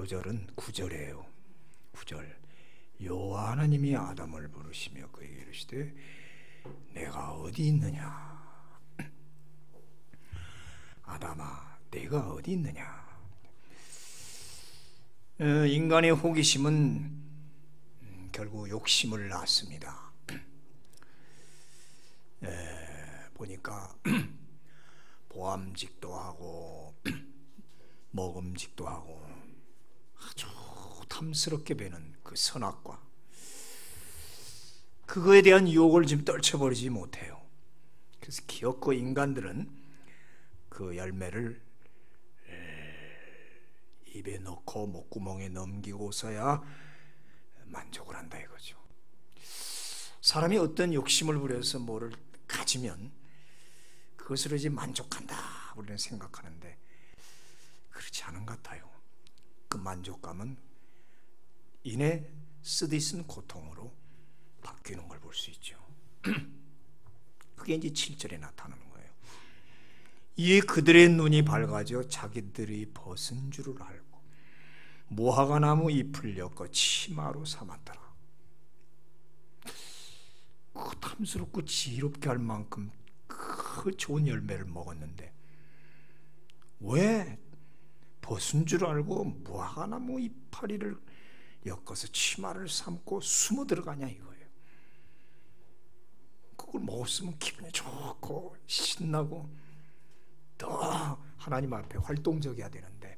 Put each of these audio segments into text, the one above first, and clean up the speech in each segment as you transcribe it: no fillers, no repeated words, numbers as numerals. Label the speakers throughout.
Speaker 1: 요절은 9절이에요. 9절. 여호와 하나님이 아담을 부르시며 그에게 이르시되 내가 어디 있느냐? 아담아, 내가 어디 있느냐? 인간의 호기심은 결국 욕심을 낳습니다. 보니까 보암직도 하고 먹음직도 하고 아주 탐스럽게 배는 그 선악과, 그거에 대한 유혹을 지금 떨쳐버리지 못해요. 그래서 기어코 인간들은 그 열매를 입에 넣고 목구멍에 넘기고서야 만족을 한다 이거죠. 사람이 어떤 욕심을 부려서 뭐를 가지면 그것으로 이제 만족한다 우리는 생각하는데 그렇지 않은 것 같아요. 그 만족감은 이내 쓰디쓴 고통으로 바뀌는 걸 볼 수 있죠. 그게 이제 7절에 나타나는 거예요. 이에 그들의 눈이 밝아져 자기들이 벗은 줄을 알고 무화과 나무 잎을 엮어 치마로 삼았더라. 그 탐스럽고 지혜롭게 할 만큼 그 좋은 열매를 먹었는데 왜 벗은 줄 알고 무화과 나무 이파리를 엮어서 치마를 삼고 숨어 들어가냐 이거예요. 그걸 먹었으면 기분이 좋고 신나고 더 하나님 앞에 활동적이어야 되는데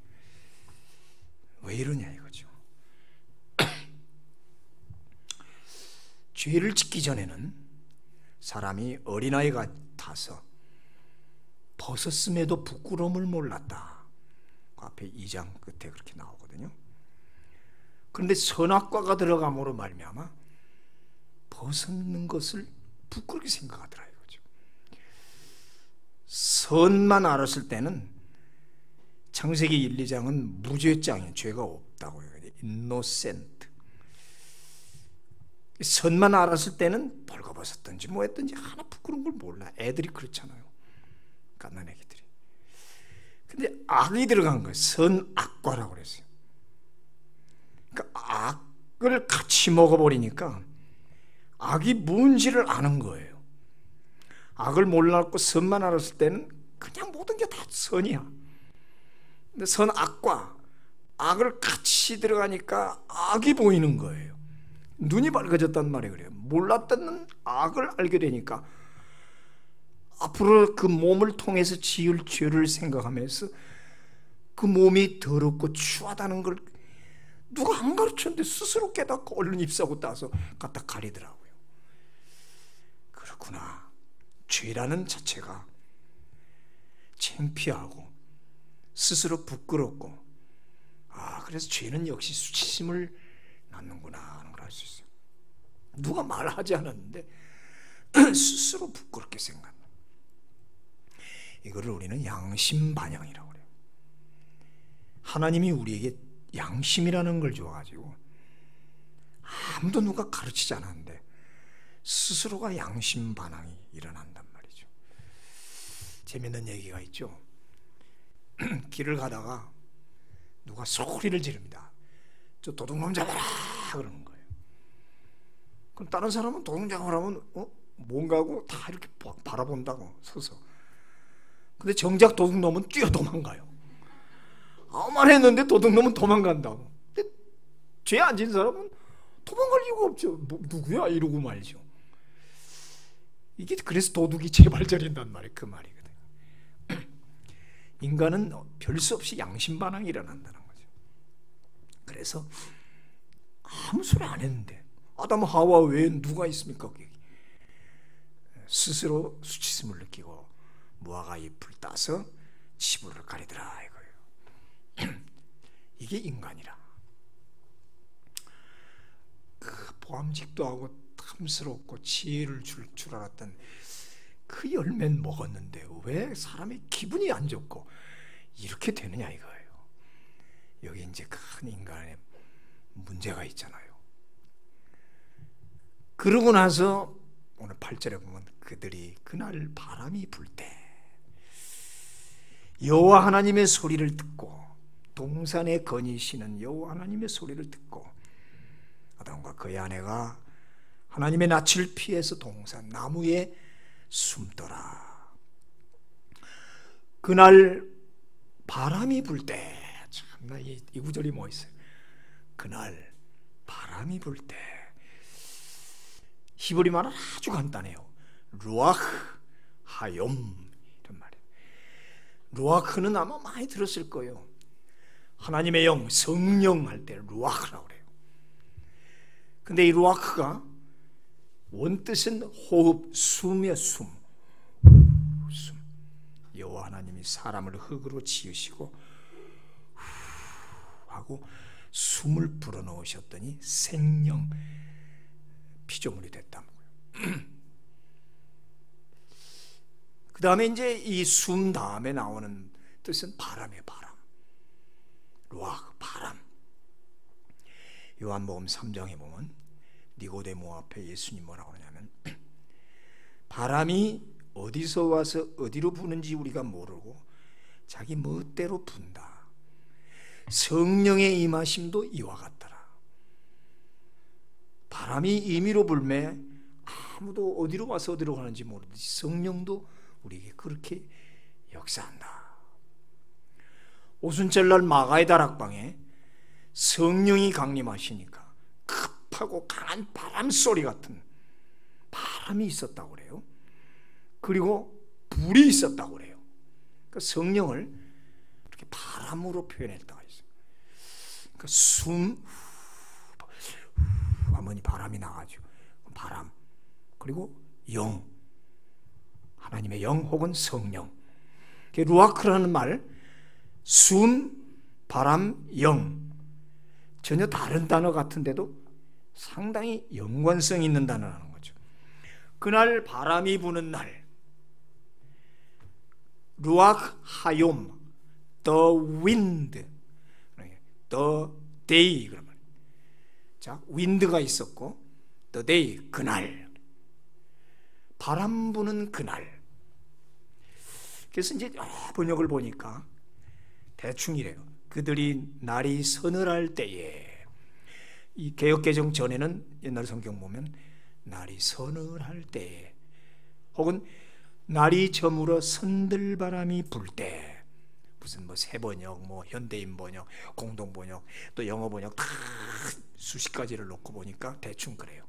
Speaker 1: 왜 이러냐 이거죠. 죄를 짓기 전에는 사람이 어린아이 같아서 벗었음에도 부끄러움을 몰랐다. 그 앞에 2장 끝에 그렇게 나오거든요. 그런데 선악과가 들어감으로 말미암아 벗는 것을 부끄럽게 생각하더라 이거죠. 선만 알았을 때는 창세기 1, 2장은 무죄장이에요. 죄가 없다고 해요. 인노센트. 선만 알았을 때는 벌거벗었든지 뭐 했든지 하나 부끄러운 걸 몰라. 애들이 그렇잖아요. 갓난 애기들이. 근데 악이 들어간 거예요. 선악과라고 그랬어요. 그러니까 악을 같이 먹어버리니까 악이 뭔지를 아는 거예요. 악을 몰랐고 선만 알았을 때는 그냥 모든 게 다 선이야. 근데 선악과 악을 같이 들어가니까 악이 보이는 거예요. 눈이 밝아졌단 말이에요. 그래요. 몰랐던 악을 알게 되니까 앞으로 그 몸을 통해서 지을 죄를 생각하면서 그 몸이 더럽고 추하다는 걸 누가 안 가르쳤는데 스스로 깨닫고 얼른 잎사고 따서 갖다 가리더라고요. 그렇구나. 죄라는 자체가 창피하고 스스로 부끄럽고 그래서 죄는 역시 수치심을 낳는구나 하는 걸 알 수 있어요. 누가 말하지 않았는데 스스로 부끄럽게 생각한다. 이거를 우리는 양심 반영이라고 그래요. 하나님이 우리에게 양심이라는 걸 줘가지고 아무도 누가 가르치지 않았는데 스스로가 양심 반항이 일어난단 말이죠. 재밌는 얘기가 있죠. 길을 가다가 누가 소리를 지릅니다. 저 도둑놈 잡아라 그러는 거예요. 그럼 다른 사람은 도둑 잡아라면 뭔가 하고 다 이렇게 바라본다고 서서. 근데 정작 도둑놈은 뛰어 도망가요. 아무 말 했는데 도둑놈은 도망간다고. 근데 죄 안 진 사람은 도망갈 이유가 없죠. 누구야 이러고 말죠. 이게 그래서 도둑이 재발절인단 말이에요. 그 말이거든요. 인간은 별 수 없이 양심 반항이 일어난다는 거죠. 그래서 아무 소리 안 했는데 아담 하와 외에 누가 있습니까? 거기. 스스로 수치심을 느끼고 무화과 잎을 따서 치부를 가리더라 이거예요. 이게 인간이라. 그 보암직도 하고 탐스럽고 지혜를 줄 알았던 그 열매는 먹었는데 왜 사람이 기분이 안 좋고 이렇게 되느냐 이거예요. 여기 이제 큰 인간의 문제가 있잖아요. 그러고 나서 오늘 8절에 보면 그들이 그날 바람이 불 때 여호와 하나님의 소리를 듣고 동산에 거니시는 여호와 하나님의 소리를 듣고 아담과 그의 아내가 하나님의 낯을 피해서 동산 나무에 숨더라. 그날 바람이 불 때, 참나 이 구절이 뭐 있어요? 그날 바람이 불 때. 히브리 말은 아주 간단해요. 루아흐 하욤 이런 말이에요. 루아흐는 아마 많이 들었을 거예요. 하나님의 영, 성령 할 때 루아흐라고 그래요. 근데 이 루아흐가 원뜻은 호흡, 숨이야, 숨. 여호와 하나님이 사람을 흙으로 지으시고 하고 숨을 불어넣으셨더니 생명, 피조물이 됐다는 거예요. 그 다음에 이제 이 숨 다음에 나오는 뜻은 바람이에요. 바람. 루아흐, 바람. 요한복음 3장에 보면 니고데모 앞에 예수님 뭐라고 하냐면 바람이 어디서 와서 어디로 부는지 우리가 모르고 자기 멋대로 분다. 성령의 임하심도 이와 같더라. 바람이 임의로 불매 아무도 어디로 와서 어디로 가는지 모르듯이 성령도 우리에게 그렇게 역사한다. 오순절날 마가의 다락방에 성령이 강림하시니까 급하고 강한 바람 소리 같은 바람이 있었다고 그래요. 그리고 불이 있었다고 그래요. 그 성령을 이렇게 바람으로 표현했다고 했어요. 그러니까 숨 하면 바람이 나가죠. 바람 그리고 영, 하나님의 영 혹은 성령. 루아크라는 말, 숨, 바람, 영 전혀 다른 단어 같은데도 상당히 연관성 있는 단어라는 거죠. 그날 바람이 부는 날 루아크 하욤, the wind, the day 그러면 자 윈드가 있었고 the day 그날 바람 부는 그날. 그래서 이제 번역을 보니까 대충 이래요. 그들이 날이 서늘할 때에 이 개역개정 전에는 옛날 성경 보면 날이 서늘할 때에 혹은 날이 저물어 선들바람이 불 때 무슨 뭐 새번역, 뭐 현대인 번역, 공동 번역, 또 영어 번역 다 수십 가지를 놓고 보니까 대충 그래요.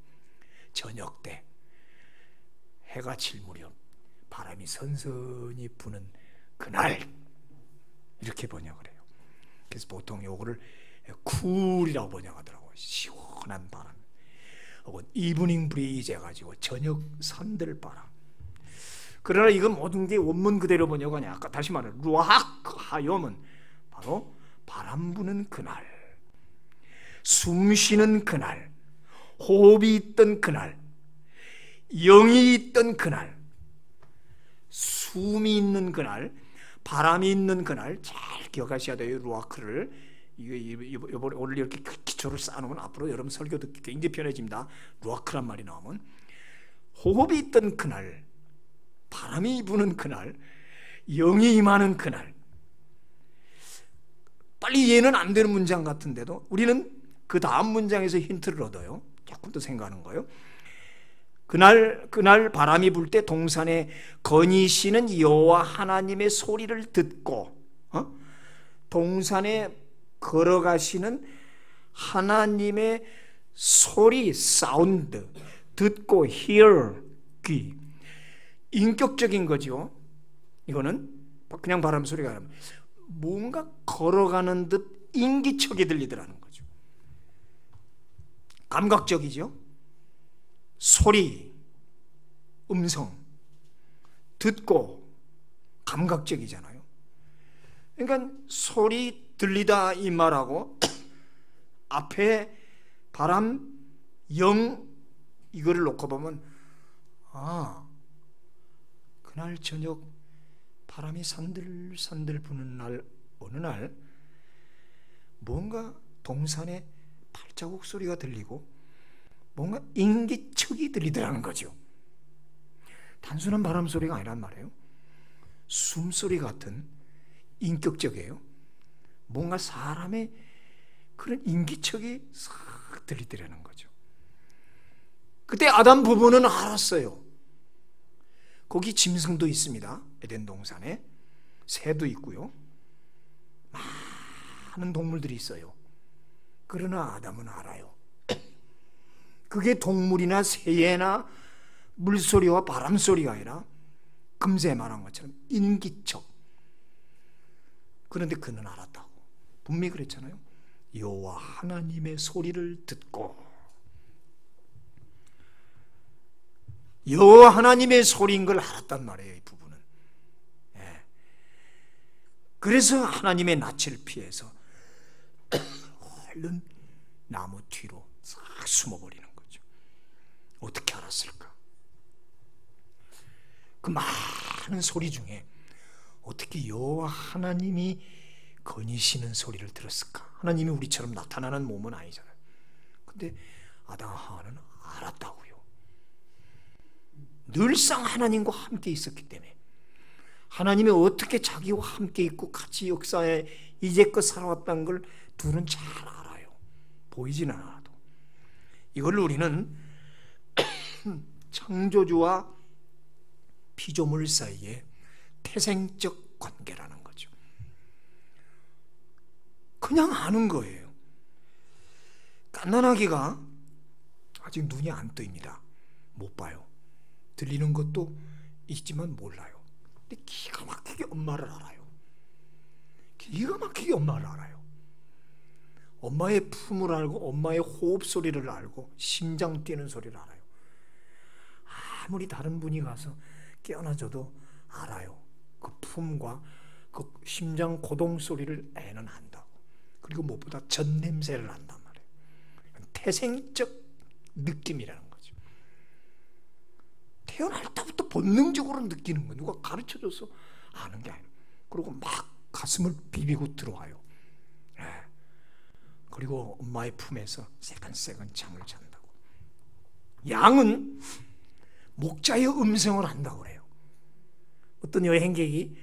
Speaker 1: 저녁 때 해가 질 무렵 바람이 선선히 부는 그날 이렇게 번역을 해요. 그래서 보통 요거를 쿨이라고 번역하더라고요. 시원한 바람 혹은 이브닝 브리즈 해가지고 저녁 선들바람. 그러나 이건 모든 게 원문 그대로 번역하니 아까 다시 말해 루아크 하욤은 바로 바람 부는 그날, 숨 쉬는 그날, 호흡이 있던 그날, 영이 있던 그날, 숨이 있는 그날, 바람이 있는 그날. 잘 기억하셔야 돼요. 루아크를 이번에 오늘 이렇게 기초를 쌓아놓으면 앞으로 여러분 설교 듣기 굉장히 편해집니다. 루아크란 말이 나오면 호흡이 있던 그날, 바람이 부는 그날, 영이 임하는 그날. 빨리 이해는 안 되는 문장 같은데도 우리는 그 다음 문장에서 힌트를 얻어요. 조금 더 생각하는 거예요. 그날 바람이 불 때 동산에 거니시는 여호와 하나님의 소리를 듣고 동산에 걸어가시는 하나님의 소리, 사운드 듣고 hear, 귀. 인격적인 거죠. 이거는 그냥 바람 소리가 아니라 뭔가 걸어가는 듯 인기척이 들리더라는 거죠. 감각적이죠. 소리, 음성 듣고 감각적이잖아요. 그러니까 소리 들리다 이 말하고 앞에 바람, 영 이거를 놓고 보면 그날 저녁 바람이 산들산들 부는 날 어느 날 뭔가 동산에 발자국 소리가 들리고 뭔가 인기척이 들리더라는 거죠. 단순한 바람 소리가 아니란 말이에요. 숨소리 같은 인격적이에요. 뭔가 사람의 그런 인기척이 싹 들리더라는 거죠. 그때 아담 부부는 알았어요. 거기 짐승도 있습니다. 에덴 동산에 새도 있고요. 많은 동물들이 있어요. 그러나 아담은 알아요. 그게 동물이나 새나 물소리와 바람소리가 아니라 금세 말한 것처럼 인기척. 그런데 그는 알았다고. 분명히 그랬잖아요. 여호와 하나님의 소리를 듣고, 여호와 하나님의 소리인 걸 알았단 말이에요, 이 부부는. 예. 그래서 하나님의 낯을 피해서 얼른 나무 뒤로 싹 숨어버리는 거죠. 어떻게 알았을까? 그 많은 소리 중에 어떻게 여호와 하나님이 거니시는 소리를 들었을까? 하나님이 우리처럼 나타나는 몸은 아니잖아요. 근데 아담과 하와는 알았다고요. 늘상 하나님과 함께 있었기 때문에, 하나님이 어떻게 자기와 함께 있고 같이 역사에 이제껏 살아왔다는 걸 둘은 잘 알아요. 보이지는 않아도. 이걸 우리는 창조주와 피조물 사이의 태생적 관계라는 거죠. 그냥 아는 거예요. 갓난아기가 아직 눈이 안 뜨입니다. 못 봐요. 들리는 것도 있지만 몰라요. 근데 기가 막히게 엄마를 알아요. 기가 막히게 엄마를 알아요. 엄마의 품을 알고, 엄마의 호흡 소리를 알고, 심장 뛰는 소리를 알아요. 아무리 다른 분이 가서 깨어나줘도 알아요. 그 품과 그 심장 고동 소리를 애는 안다고. 그리고 무엇보다 전 냄새를 안단 말이에요. 태생적 느낌이라는 거죠. 태어날 때부터 본능적으로 느끼는 거, 누가 가르쳐줘서 아는 게 아니에요. 그리고 막 가슴을 비비고 들어와요. 그리고 엄마의 품에서 새근새근 잠을 잔다고. 양은 목자의 음성을 안다고 그래요. 어떤 여행객이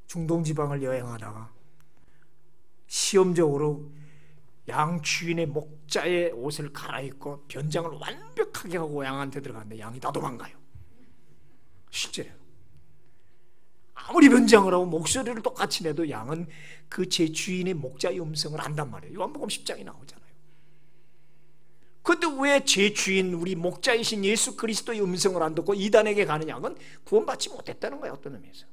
Speaker 1: 중동 지방을 여행하다가 시험적으로 양 주인의 목자의 옷을 갈아입고 변장을 완벽하게 하고 양한테 들어갔는데 양이 다 도망가요. 실제로 아무리 변장을 하고 목소리를 똑같이 내도 양은 그 제 주인의 목자의 음성을 안단 말이에요. 요한복음 10장에 나오잖아요. 그런데 왜 제 주인 우리 목자이신 예수 그리스도의 음성을 안 듣고 이단에게 가는 양은 구원받지 못했다는 거예요. 어떤 의미에서.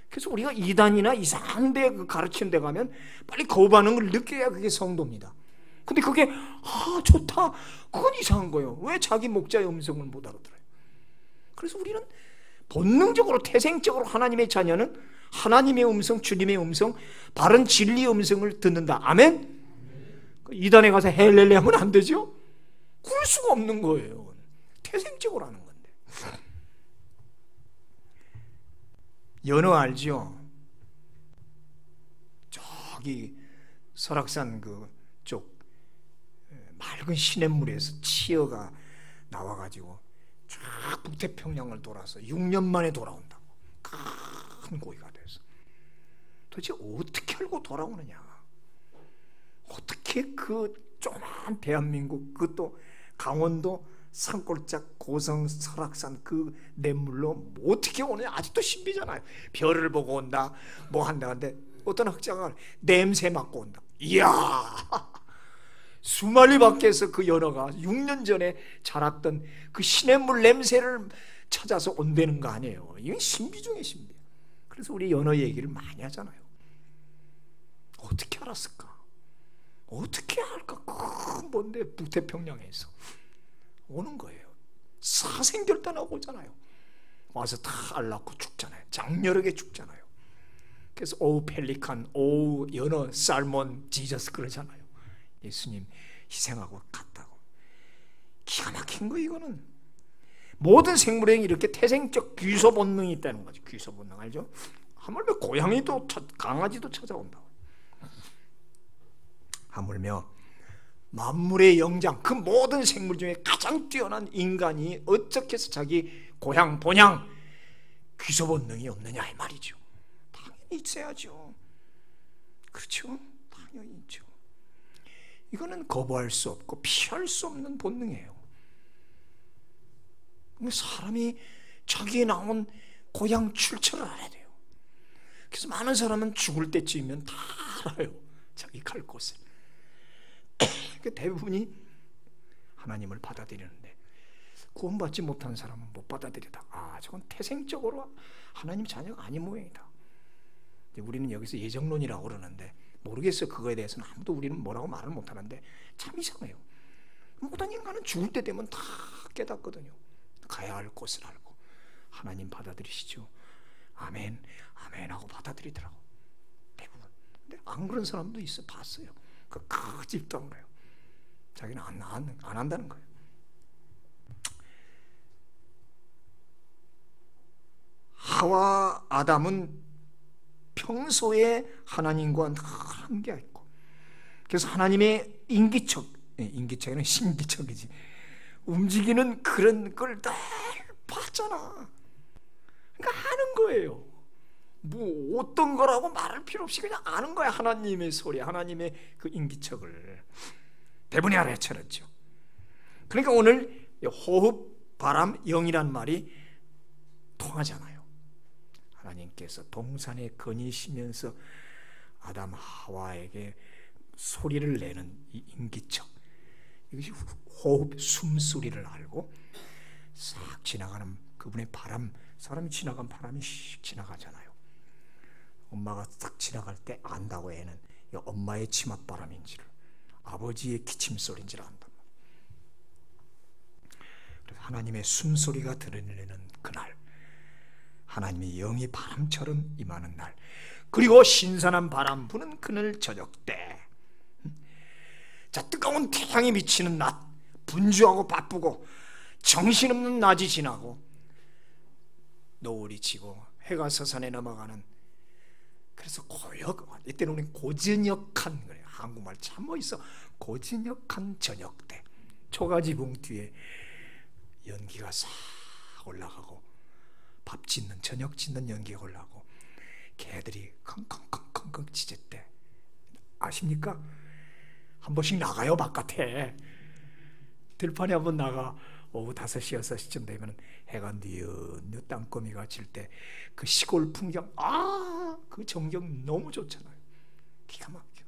Speaker 1: 그래서 우리가 이단이나 이상한 데 가르치는 데 가면 빨리 거부 반응을 느껴야 그게 성도입니다. 근데 그게 좋다, 그건 이상한 거예요. 왜 자기 목자의 음성을 못 알아들어요? 그래서 우리는 본능적으로 태생적으로 하나님의 자녀는 하나님의 음성, 주님의 음성, 바른 진리의 음성을 듣는다. 아멘? 이단에 가서 헬렐레 하면 안 되죠? 그럴 수가 없는 거예요. 태생적으로 하는 건데. 연어 알죠? 저기 설악산 그쪽 맑은 시냇물에서 치어가 나와가지고 쫙 북태평양을 돌아서 6년 만에 돌아온다고. 큰 고기가 돼서. 도대체 어떻게 알고 돌아오느냐? 어떻게 그 조그만 대한민국, 그것도 강원도 산골짝 고성 설악산 그 냇물로 어떻게 오느냐? 아직도 신비잖아요. 별을 보고 온다, 뭐 한다. 근데 어떤 학자가 냄새 맡고 온다. 이야, 수마리 밖에서 그 연어가 6년 전에 자랐던 그 시냇물 냄새를 찾아서 온다는 거 아니에요. 이게 신비 중에 신비야. 그래서 우리 연어 얘기를 많이 하잖아요. 어떻게 알았을까? 어떻게 알까? 큰 뭔데 북태평양에서 오는 거예요. 사생결단하고 오잖아요. 와서 다 알 낳고 죽잖아요. 장렬하게 죽잖아요. 그래서 오우 펠리칸, 오우 연어, 살몬, 지저스 그러잖아요. 예수님 희생하고 갔다고. 기가 막힌 거 이거는. 모든 생물에 이렇게 태생적 귀소 본능이 있다는 거죠. 귀소 본능 알죠? 하물며 고양이도 강아지도 찾아온다고. 하물며 만물의 영장, 그 모든 생물 중에 가장 뛰어난 인간이 어떻게 해서 자기 고향, 본향, 귀소 본능이 없느냐 이 말이죠. 당연히 있어야죠. 그렇죠? 당연히 있죠. 이거는 거부할 수 없고 피할 수 없는 본능이에요. 사람이 자기에 나온 고향 출처를 알아야 돼요. 그래서 많은 사람은 죽을 때쯤이면 다 알아요. 자기 갈 곳을. 대부분이 하나님을 받아들이는데 구원받지 못한 사람은 못 받아들이다. 아, 저건 태생적으로 하나님 자녀가 아닌 모양이다. 우리는 여기서 예정론이라고 그러는데 모르겠어요. 그거에 대해서는 아무도 우리는 뭐라고 말을 못하는데 참 이상해요. 모든 인간은 죽을 때 되면 다 깨닫거든요. 가야 할 곳을 알고 하나님 받아들이시죠. 아멘, 아멘 하고 받아들이더라고 대부분. 근데 안 그런 사람도 있어. 봤어요. 그 집도 안 가요. 자기는 안 한다는 거예요. 하와 아담은 평소에 하나님과 함께 있고, 그래서 하나님의 인기척이는 신기척이지, 움직이는 그런 걸 늘 봤잖아. 그러니까 아는 거예요. 뭐 어떤 거라고 말할 필요 없이 그냥 아는 거야. 하나님의 소리, 하나님의 그 인기척을 대부분이 알아차렸죠. 그러니까 오늘 호흡, 바람, 영이란 말이 통하잖아요. 하나님께서 동산에 거니시면서 아담 하와에게 소리를 내는 이 인기척, 이것이 호흡, 숨소리를 알고 싹 지나가는 그분의 바람, 사람이 지나간 바람이 씩 지나가잖아요. 엄마가 딱 지나갈 때 안다고, 애는 엄마의 치맛바람인지를, 아버지의 기침소리인지를 안단 말이에요. 그래서 하나님의 숨소리가 들리는 그날, 하나님의 영이 바람처럼 임하는 날, 그리고 신선한 바람 부는 그날 저녁 때, 자, 뜨거운 태양이 비치는 낮, 분주하고 바쁘고 정신없는 낮이 지나고 노을이 지고 해가 서산에 넘어가는, 그래서 이때는 우리는 고저녁한, 그래요. 한국말 참 멋있어. 고저녁한 저녁 때 초가지붕 뒤에 연기가 싹 올라가고, 밥 짓는, 저녁 짓는 연기가 올라가고, 개들이 컹컹컹컹 짖을 때 아십니까? 한 번씩 나가요. 바깥에 들판에 한번 나가. 오후 5시, 6시쯤 되면 해가 뉘엿뉘엿 땅거미가 질 때 그 시골 풍경, 그 정경 너무 좋잖아요. 기가 막혀.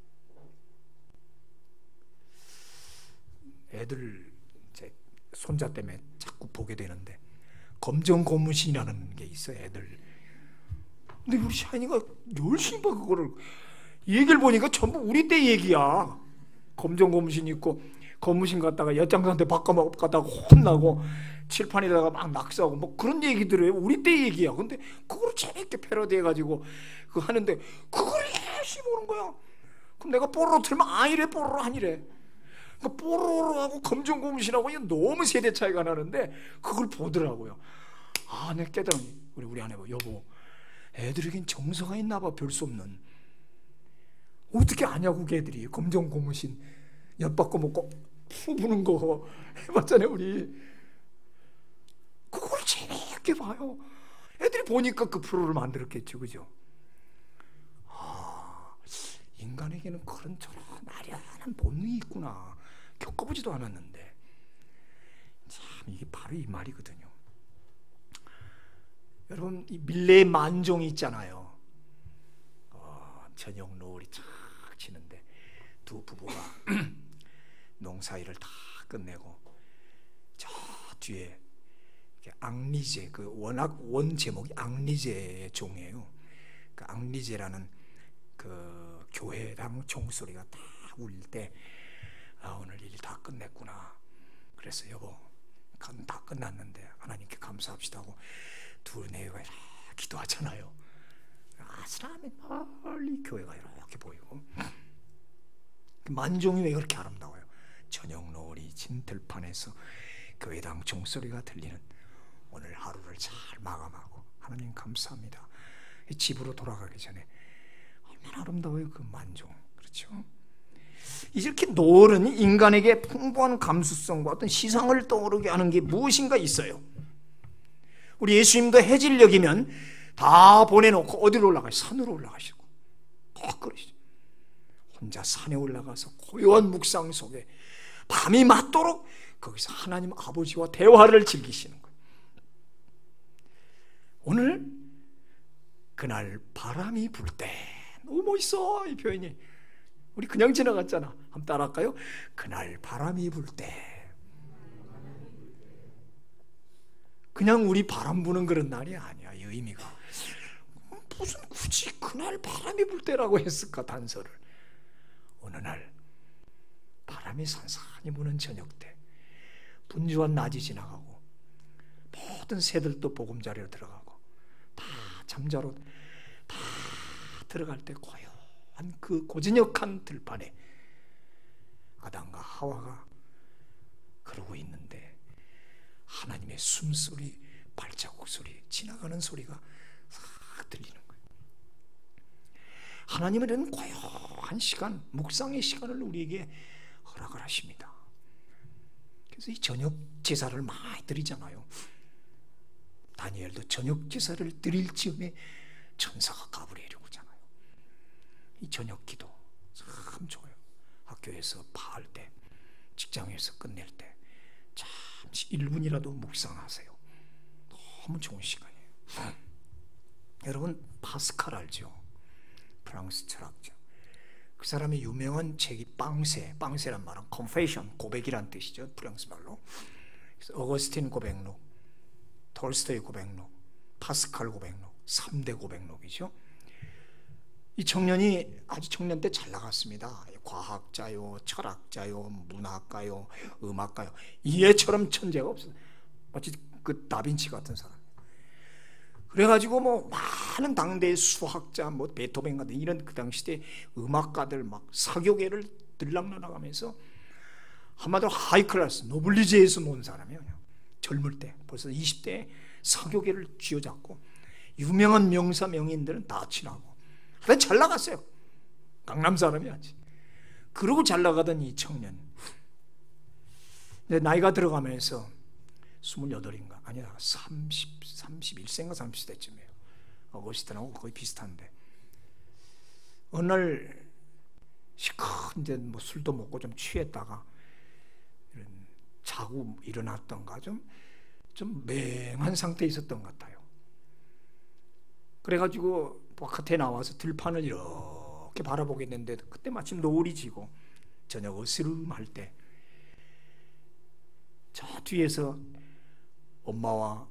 Speaker 1: 애들 이제 손자 때문에 자꾸 보게 되는데 검정 고무신이라는 게 있어요, 애들. 근데 우리 샤이니가 열심히 봐. 그거를 얘기를 보니까 전부 우리 때 얘기야. 검정 고무신 입고 고무신 갖다가 엿장사한테 바꿔갖다가 혼나고 칠판에다가 막 낙서하고 뭐 그런 얘기들을 해요. 우리 때 얘기야. 근데 그걸 재밌게 패러디해가지고 그거 하는데 그걸 열심히 보는 거야. 그럼 내가 뽀로로 틀면 이래, 뽀로로 아니래. 그러니까 뽀로로하고 검정 고무신하고 너무 세대 차이가 나는데 그걸 보더라고요. 내가 깨달으니 우리 아내 봐, 여보, 애들에겐 정서가 있나 봐. 별 수 없는. 어떻게 아냐고, 걔들이 검정 고무신 엿바꿔 먹고 푸 부는 거 해봤잖아요. 우리 그걸 재미있게 봐요. 애들이 보니까 그 프로를 만들었겠죠, 그죠? 인간에게는 그런 저런 아련한 본능이 있구나. 겪어보지도 않았는데 참 이게 바로 이 말이거든요. 여러분, 이 밀레의 만종이 있잖아요. 저녁 노을이 착 지는데 두 부부가 농사일을 다 끝내고 저 뒤에 앙리제, 그 워낙 원 제목이 앙리제의 종이에요. 그 앙리제라는 그 교회당 종소리가 딱 울릴 때 오늘 일 다 끝냈구나. 그래서 여보, 다 끝났는데 하나님께 감사합시다 하고 두 내외가 이렇게 기도하잖아요. 아슬아슬 멀리 교회가 이렇게 보이고, 만종이 왜 그렇게 아름다워요? 저녁 노을이 진 들판에서 교회당 종소리가 들리는 오늘 하루를 잘 마감하고 하나님 감사합니다. 집으로 돌아가기 전에 얼마나 아름다워요, 그 만종. 그렇죠? 이렇게 노을은 인간에게 풍부한 감수성과 어떤 시상을 떠오르게 하는 게 무엇인가 있어요. 우리 예수님도 해질녘이면 다 보내놓고 어디로 올라가요? 산으로 올라가시고 꼭 그러시죠. 혼자 산에 올라가서 고요한 묵상 속에 밤이 맞도록 거기서 하나님 아버지와 대화를 즐기시는 거예요. 오늘 그날 바람이 불 때, 너무 멋있어 이 표현이. 우리 그냥 지나갔잖아. 한번 따라할까요? 그날 바람이 불 때. 그냥 우리 바람 부는 그런 날이 아니야. 이 의미가 무슨 굳이 그날 바람이 불 때라고 했을까 단서를. 어느 날 바람이 산산히 부는 저녁 때, 분주한 낮이 지나가고 모든 새들도 보금자리로 들어가고 다 잠자로 다 들어갈 때 고요한 그 고저녁한 들판에 아담과 하와가 그러고 있는데 하나님의 숨소리, 발자국 소리, 지나가는 소리가 싹 들리는 거예요. 하나님은 이런 고요한 시간, 묵상의 시간을 우리에게 허락을 하십니다. 그래서 이 저녁 제사를 많이 드리잖아요. 다니엘도 저녁 제사를 드릴 즈음에 천사가 가브리엘이 오잖아요. 이 저녁 기도 참 좋아요. 학교에서 파할 때, 직장에서 끝낼 때 잠시 1분이라도 묵상하세요. 너무 좋은 시간이에요. 여러분 파스칼 알죠? 프랑스 철학자. 그 사람의 유명한 책이 빵세, 빵세란 말은 confession, 고백이란 뜻이죠. 프랑스 말로. 그래서 어거스틴 고백록, 톨스토이 고백록, 파스칼 고백록, 3대 고백록이죠. 이 청년이 아주 청년 때 잘 나갔습니다. 과학자요, 철학자요, 문학가요, 음악가요. 이애처럼 천재가 없어요. 마치 그 다빈치 같은 사람. 그래가지고 뭐 많은 당대의 수학자, 뭐 베토벤 같은 이런 그 당시 때 음악가들 막 사교계를 들락날락하면서 한마디로 하이클래스, 노블리제에서 논 사람이에요. 젊을 때 벌써 20대에 사교계를 쥐어잡고 유명한 명사 명인들은 다 친하고 하여튼 잘 나갔어요. 강남 사람이야지. 그러고 잘 나가던 이 청년, 나이가 들어가면서 28인가 아니야 31세인가 30대쯤이에요. 어거스틴하고 거의 비슷한데 어느 날 시큰 이제 뭐 술도 먹고 좀 취했다가 자고 일어났던가 좀 맹한 상태에 있었던 것 같아요. 그래가지고 바깥에 나와서 들판을 이렇게 바라보게 됐는데 그때 마침 노을이 지고 저녁 어스름할 때 저 뒤에서 엄마와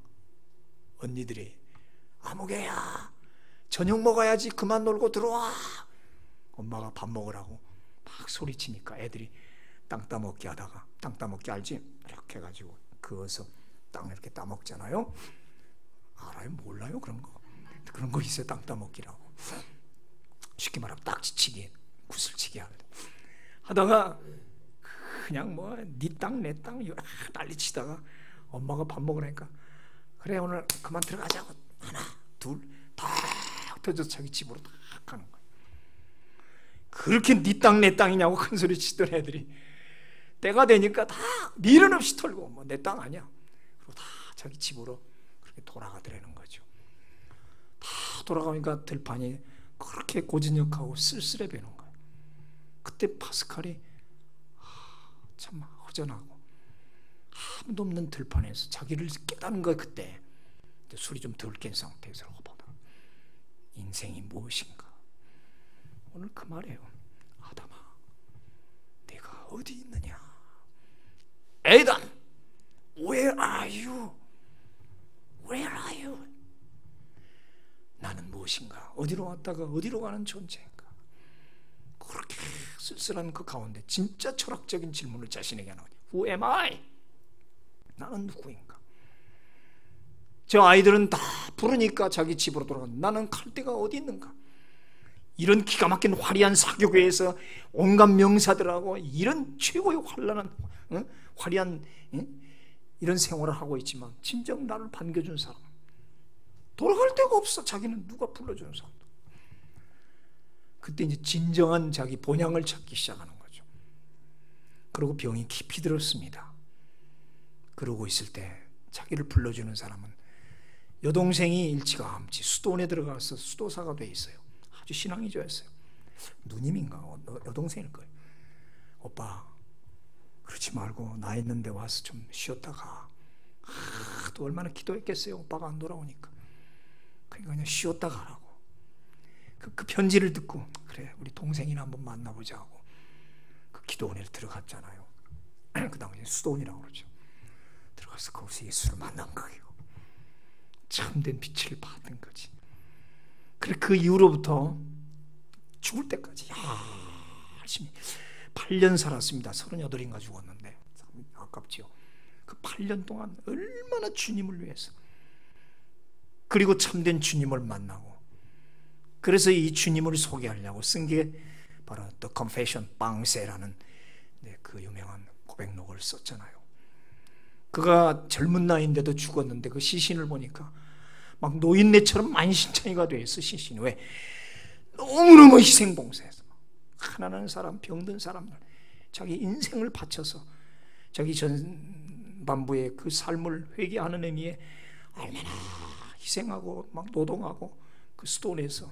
Speaker 1: 언니들이 아무개야 저녁 먹어야지 그만 놀고 들어와. 엄마가 밥 먹으라고 막 소리치니까 애들이 땅 따먹기 하다가, 땅 따먹기 알지? 이렇게 해가지고 그어서 땅 이렇게 따먹잖아요. 알아요? 몰라요? 그런 거 있어요. 땅 따먹기라고. 쉽게 말하면 딱지치기, 구슬치기 하다가 그냥 뭐 네 땅 내 땅 난리치다가 엄마가 밥 먹으라니까 그래 오늘 그만 들어가자고 하나 둘 다 흩어져서 자기 집으로 다 가는 거예요. 그렇게 네 땅 내 땅이냐고 큰 소리 치던 애들이 때가 되니까 다 미련 없이 털고 뭐 내 땅 아니야. 그리고 다 자기 집으로 그렇게 돌아가더라는 거죠. 다 돌아가니까 들판이 그렇게 고즈넉하고 쓸쓸해 보이는 거예요. 그때 파스칼이 참 허전하고 아무도 없는 들판에서 자기를 깨닫는 거예요. 그때 술이 좀 덜 깬 상태에서 보다 인생이 무엇인가. 오늘 그 말이에요. 아담아 내가 어디 있느냐. 에이단 Where are you? Where are you? 나는 무엇인가? 어디로 왔다가 어디로 가는 존재인가? 그렇게 쓸쓸한 그 가운데 진짜 철학적인 질문을 자신에게 하는 거예요. Who am I? 나는 누구인가? 저 아이들은 다 부르니까 자기 집으로 돌아간다. 나는 갈 데가 어디 있는가? 이런 기가 막힌 화려한 사교계에서 온갖 명사들하고 이런 최고의 환란한 화려한 이런 생활을 하고 있지만 진정 나를 반겨준 사람 돌아갈 데가 없어. 자기는 누가 불러주는 사람. 그때 이제 진정한 자기 본향을 찾기 시작하는 거죠. 그리고 병이 깊이 들었습니다. 그러고 있을 때 자기를 불러주는 사람은 여동생이 일찌감치 수도원에 들어가서 수도사가 돼 있어요. 아주 신앙이 좋았어요. 누님인가 여동생일 거예요. 오빠 그렇지 말고 나 있는데 와서 좀 쉬었다가. 또 얼마나 기도했겠어요. 오빠가 안 돌아오니까. 그러니까 그냥 쉬었다 가라고. 그 편지를 듣고 그래 우리 동생이나 한번 만나보자 하고 그 기도원에 들어갔잖아요. 그 당시에 수도원이라고 그러죠. 들어가서 거기서 예수를 만난 거예요. 참된 빛을 받은 거지. 그래 그 이후로부터 죽을 때까지 열심히 8년 살았습니다. 38인가 죽었는데 참 아깝지요. 그 8년 동안 얼마나 주님을 위해서, 그리고 참된 주님을 만나고, 그래서 이 주님을 소개하려고 쓴 게 바로 The Confession, 방세라는 그 유명한 고백록을 썼잖아요. 그가 젊은 나이인데도 죽었는데 그 시신을 보니까 막 노인네처럼 만신창이가 돼 있어. 시신이 왜? 너무너무 희생봉사해서 하나는 사람, 병든 사람들 자기 인생을 바쳐서 자기 전반부의 그 삶을 회개하는 의미에 얼마나 희생하고 막 노동하고 그 수도원에서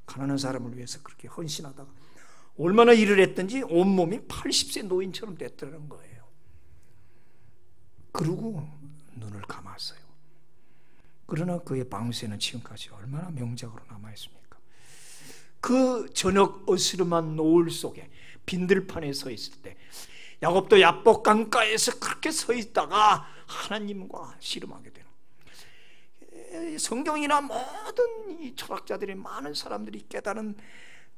Speaker 1: 가난한 사람을 위해서 그렇게 헌신하다가 얼마나 일을 했든지 온몸이 80세 노인처럼 됐더라는 거예요. 그러고 눈을 감았어요. 그러나 그의 방세는 지금까지 얼마나 명작으로 남아있습니까? 그 저녁 어스름한 노을 속에 빈들판에 서 있을 때 야곱도 야복 강가에서 그렇게 서 있다가 하나님과 씨름하게 되는, 성경이나 모든 이 철학자들이 많은 사람들이 깨달은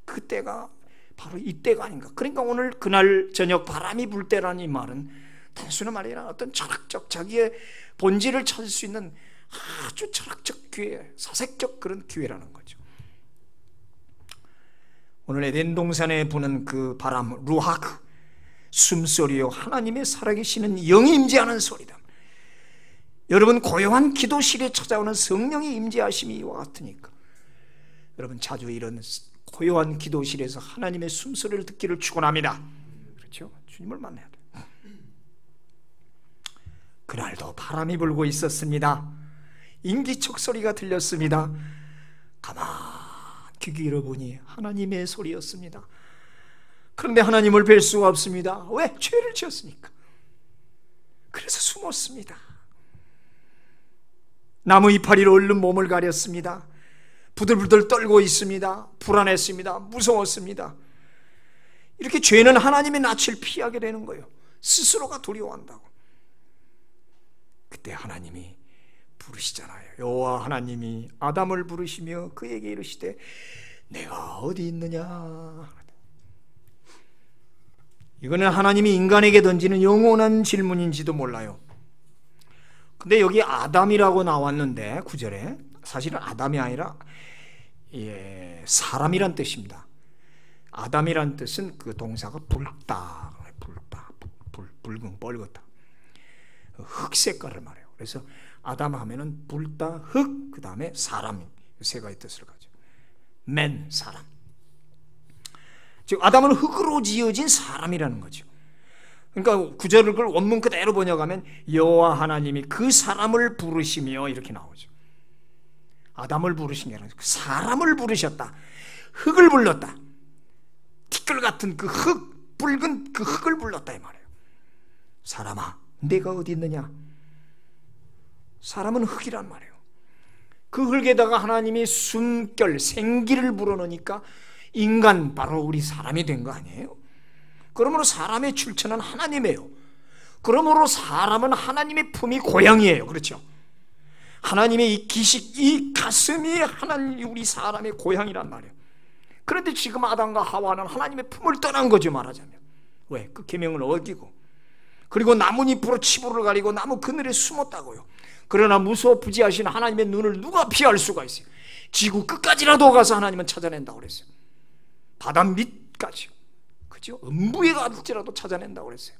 Speaker 1: 그때가 바로 이때가 아닌가. 그러니까 오늘 그날 저녁 바람이 불 때라는 이 말은 단순한 말이 아니라 어떤 철학적 자기의 본질을 찾을 수 있는 아주 철학적 기회, 사색적 그런 기회라는 거죠. 오늘 에덴 동산에 부는 그 바람, 루하크, 숨소리요 하나님의 살아계시는 영이 임재하는 소리다. 여러분 고요한 기도실에 찾아오는 성령의 임재하심이 이와 같으니까 여러분 자주 이런 고요한 기도실에서 하나님의 숨소리를 듣기를 축원합니다. 그렇죠? 주님을 만나야 돼요. 그날도 바람이 불고 있었습니다. 인기척 소리가 들렸습니다. 가만 귀 기울여보니 하나님의 소리였습니다. 그런데 하나님을 뵐 수가 없습니다. 왜? 죄를 지었으니까. 그래서 숨었습니다. 나무 이파리로 얼른 몸을 가렸습니다. 부들부들 떨고 있습니다. 불안했습니다. 무서웠습니다. 이렇게 죄는 하나님의 낯을 피하게 되는 거예요. 스스로가 두려워한다고. 그때 하나님이 부르시잖아요. 여호와 하나님이 아담을 부르시며 그에게 이르시되 내가 어디 있느냐. 이거는 하나님이 인간에게 던지는 영원한 질문인지도 몰라요. 근데 여기 아담이라고 나왔는데 9절에 사실은 아담이 아니라 사람이란 뜻입니다. 아담이란 뜻은 그 동사가 붉다, 붉은, 뻘겋다, 흑 색깔을 말해요. 그래서 아담 하면은 붉다, 흑, 그 다음에 사람, 세 가지 뜻을 가지고 맨, 사람. 즉 아담은 흙으로 지어진 사람이라는 거죠. 그러니까 구절을 그 원문 그대로 번역하면 여호와 하나님이 그 사람을 부르시며 이렇게 나오죠. 아담을 부르신 게 아니라 그 사람을 부르셨다. 흙을 불렀다. 티끌 같은 그 흙, 붉은 그 흙을 불렀다 이 말이에요. 사람아, 내가 어디 있느냐? 사람은 흙이란 말이에요. 그 흙에다가 하나님이 숨결, 생기를 불어넣으니까 인간, 바로 우리 사람이 된 거 아니에요? 그러므로 사람의 출처는 하나님이에요. 그러므로 사람은 하나님의 품이 고향이에요. 그렇죠? 하나님의 이 기식, 이 가슴이 하나님, 우리 사람의 고향이란 말이에요. 그런데 지금 아담과 하와는 하나님의 품을 떠난 거죠, 말하자면. 왜? 그 계명을 어기고, 그리고 나뭇잎으로 치부를 가리고 나무 그늘에 숨었다고요. 그러나 무서워 부지하신 하나님의 눈을 누가 피할 수가 있어요? 지구 끝까지라도 가서 하나님은 찾아낸다고 그랬어요. 바다 밑까지요. 그죠? 음부에 갈지라도 찾아낸다고 그랬어요.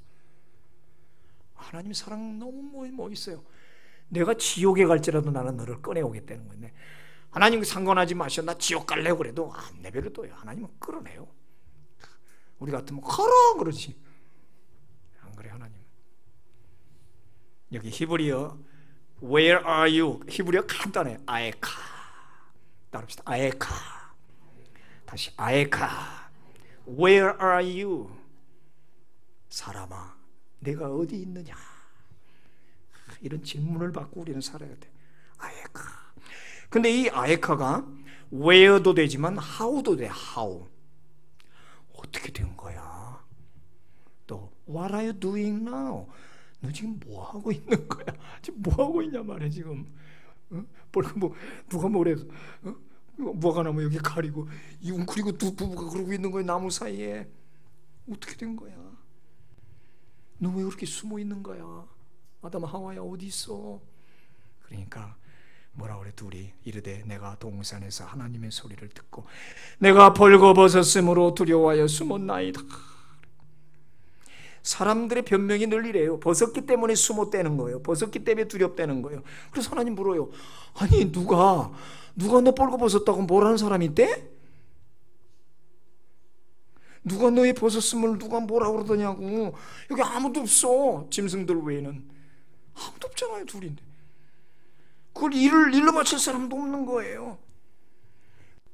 Speaker 1: 하나님 사랑 너무 멋있어요. 내가 지옥에 갈지라도 나는 너를 꺼내오겠다는 건데, 하나님 상관하지 마셔. 나 지옥 갈래요 그래도 안 내버려둬요. 하나님은 끌어내요. 우리 같으면 가라 그러지. 안 그래 하나님. 여기 히브리어 Where are you? 히브리어 간단해. 아에카. 따릅시다. 아에카. 다시 아에카. Where are you? 사람아, 내가 어디 있느냐? 이런 질문을 받고 우리는 살아야 돼. 아에카. 근데 이 아에카가 where도 되지만 how도 돼. how. 어떻게 된 거야? 또 what are you doing now? 너 지금 뭐 하고 있는 거야? 지금 뭐 하고 있냐 말이야 지금. 뭐 누가 뭐래서 뭐가 나면 여기 가리고 이 웅크리고 두 부부가 그러고 있는 거야 나무 사이에. 어떻게 된 거야? 너 왜 그렇게 숨어 있는 거야? 아담 하와야 어디 있어? 그러니까 뭐라 그래 둘이 이르되 내가 동산에서 하나님의 소리를 듣고 내가 벌거벗었으므로 두려워하여 숨었나이다. 사람들의 변명이 늘 이래요. 벗었기 때문에 숨었다는 거예요. 벗었기 때문에 두렵다는 거예요. 그래서 하나님 물어요. 아니 누가 너 벌거벗었다고 뭐라는 사람이 있대? 누가 너의 벗었음을 누가 뭐라 그러더냐고. 여기 아무도 없어. 짐승들 외에는 아무도 없잖아요. 둘인데 그걸 일러 바칠 사람도 없는 거예요.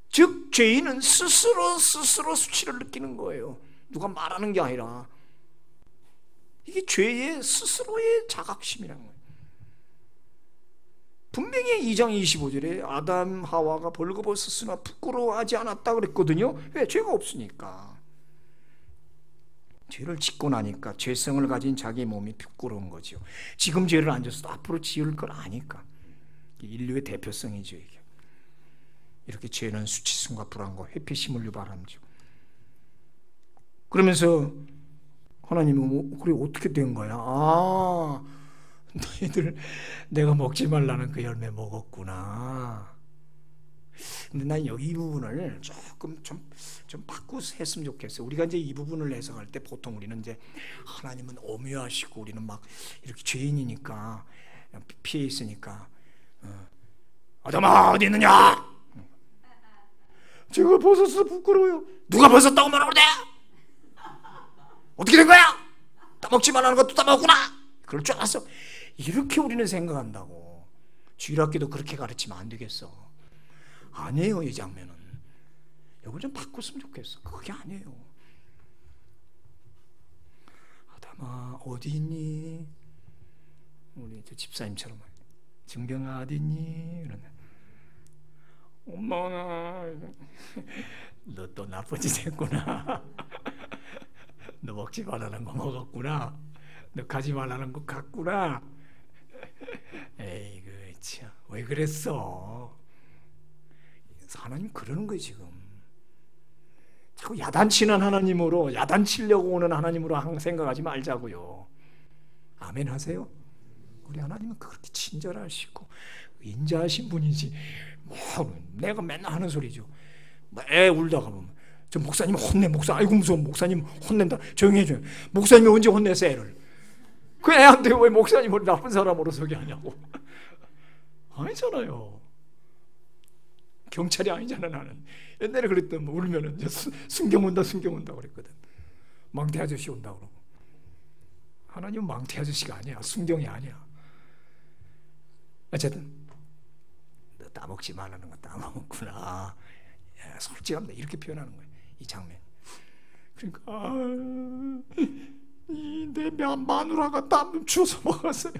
Speaker 1: 즉 죄인은 스스로 수치를 느끼는 거예요. 누가 말하는 게 아니라. 이게 죄의 스스로의 자각심이라는 거예요. 분명히 2장 25절에 아담 하와가 벌거벗었으나 부끄러워하지 않았다 그랬거든요. 왜? 죄가 없으니까. 죄를 짓고 나니까 죄성을 가진 자기 몸이 부끄러운 거죠. 지금 죄를 안 졌어도 앞으로 지을 걸 아니까. 인류의 대표성이죠. 이게. 이렇게 죄는 수치심과 불안과 회피심을 유발하죠. 그러면서 하나님은 그래 어떻게 된 거야? 아, 너희들 내가 먹지 말라는 그 열매 먹었구나. 근데 난 이 부분을 조금 좀 바꾸서 했으면 좋겠어요. 우리가 이제 이 부분을 해석할 때 보통 우리는 이제 하나님은 엄유하시고 우리는 막 이렇게 죄인이니까 피해 있으니까 아담아 어디 있느냐? 제가 벗었어 부끄러워요. 누가 벗었다고 말하고 그래? 어떻게 된 거야? 따먹지 말라는 것도 따먹었구나. 그럴 줄 알았어. 이렇게 우리는 생각한다고. 주일학교도 그렇게 가르치면 안 되겠어. 아니에요. 이 장면은 이걸 좀 바꿨으면 좋겠어. 그게 아니에요. 아담아 어디 있니? 우리 저 집사님처럼 증병아 어디 있니? 이러네. 엄마가 너 또 나쁜 짓 했구나. 너 먹지 말라는 거 먹었구나. 너 가지 말라는 거 갔구나. 에이그 참 왜 그랬어? 하나님 그러는 거예요 지금. 자꾸 야단치는 하나님으로 야단치려고 오는 하나님으로 항상 생각하지 말자고요. 아멘 하세요? 우리 하나님은 그렇게 친절하시고 인자하신 분이지. 뭐 내가 맨날 하는 소리죠. 뭐 애 울다가 보면 저 목사님 혼내. 목사 아이고 무서워. 목사님 혼낸다. 조용히 해줘요. 목사님이 언제 혼냈어 애를? 그 애한테 왜 목사님을 나쁜 사람으로 소개하냐고. 아니잖아요. 경찰이 아니잖아. 나는 옛날에 그랬던 뭐 울면은 순경 온다 그랬거든. 망태 아저씨 온다 그러고. 하나님은 망태 아저씨가 아니야. 순경이 아니야. 어쨌든 너 따먹지 말라는 거 따먹었구나. 솔직합니다. 이렇게 표현하는 거예요. 이 장면. 그러니까 내 마누라가 땀 주워서 먹었어요.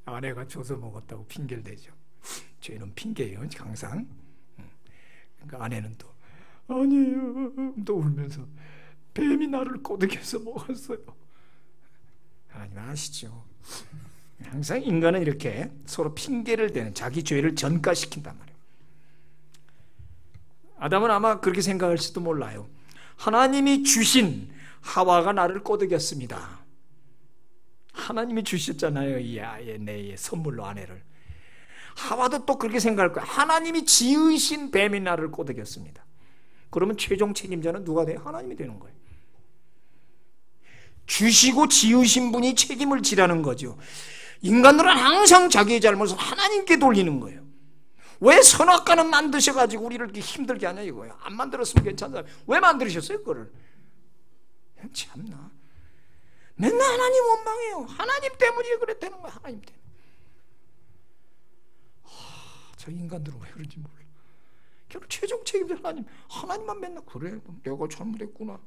Speaker 1: 아내가 줘서 먹었다고 핑계를 대죠. 죄는 핑계예요. 항상. 그러니까 아내는 또 아니에요. 또 울면서 뱀이 나를 꼬드겨서 먹었어요. 하나님 아시죠? 항상 인간은 이렇게 서로 핑계를 대는 자기 죄를 전가시킨단 말이에요. 아담은 아마 그렇게 생각할지도 몰라요. 하나님이 주신 하와가 나를 꼬드겼습니다. 하나님이 주셨잖아요. 이 아예 내 선물로 아내를. 하와도 또 그렇게 생각할 거야. 하나님이 지으신 뱀이 나를 꼬드겼습니다. 그러면 최종 책임자는 누가 돼요? 하나님이 되는 거예요. 주시고 지으신 분이 책임을 지라는 거죠. 인간들은 항상 자기의 잘못을 하나님께 돌리는 거예요. 왜 선악과는 만드셔가지고 우리를 이렇게 힘들게 하냐 이거예요. 안 만들었으면 괜찮아요. 왜 만드셨어요 그거를? 참나. 맨날 하나님 원망해요. 하나님 때문에 그랬다는 거야. 하나님 때문에. 저 인간들은 왜 그런지 몰라. 결국 최종 책임자 하나님. 하나님만 맨날 그래 내가 잘못했구나.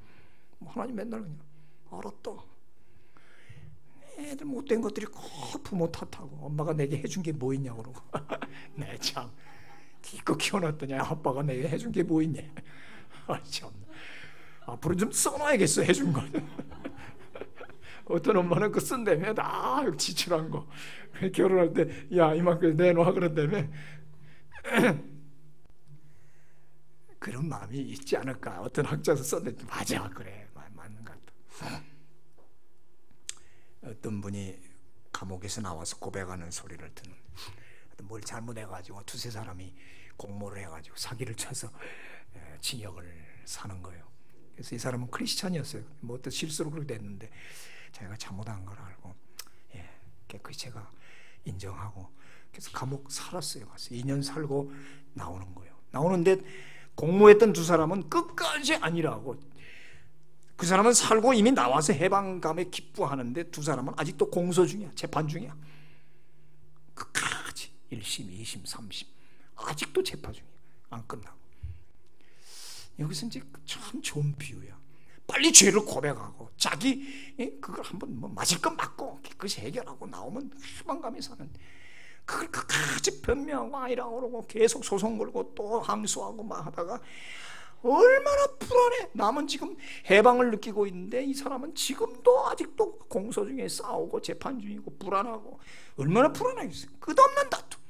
Speaker 1: 하나님 맨날 그냥 알았다. 애들 못된 것들이 꼭 부모 탓하고 엄마가 내게 해준 게 뭐 있냐고 그러고 내 참 기껏 키워놨더니 아빠가 내게 해준 게 뭐 있냐. 참 앞으로 좀 써놔야겠어 해준 거. 어떤 엄마는 그 쓴다며 다 지출한 거 결혼할 때 야 이만큼 내놔 그런다며. 그런 마음이 있지 않을까. 어떤 학자에서 썼는데 맞아 그래 맞는 것 같아. 어떤 분이 감옥에서 나와서 고백하는 소리를 듣는, 뭘 잘못해가지고 두세 사람이 공모를 해가지고 사기를 쳐서 징역을 사는 거예요. 그래서 이 사람은 크리스찬이었어요. 뭐 어떤 실수로 그렇게 됐는데 자기가 잘못한 걸 알고 깨끗이 제가 인정하고 그래서 감옥 살았어요. 가서 2년 살고 나오는 거예요. 나오는데 공모했던 두 사람은 끝까지 아니라고. 그 사람은 살고 이미 나와서 해방감에 기뻐하는데 두 사람은 아직도 공소 중이야. 재판 중이야. 끝까지 1심, 2심, 3심 아직도 재판 중이야. 안 끝나고. 여기서 이제 참 좋은 비유야. 빨리 죄를 고백하고 자기 그걸 한번 뭐 맞을 건 맞고 깨끗이 해결하고 나오면 해방감이 사는데 그걸 끝까지 변명하고 아니라고 그러고 계속 소송 걸고 또 항소하고 막 하다가 얼마나 불안해. 남은 지금 해방을 느끼고 있는데 이 사람은 지금도 아직도 공소 중에 싸우고 재판 중이고 불안하고 얼마나 불안하겠어요. 끝없는 다툼.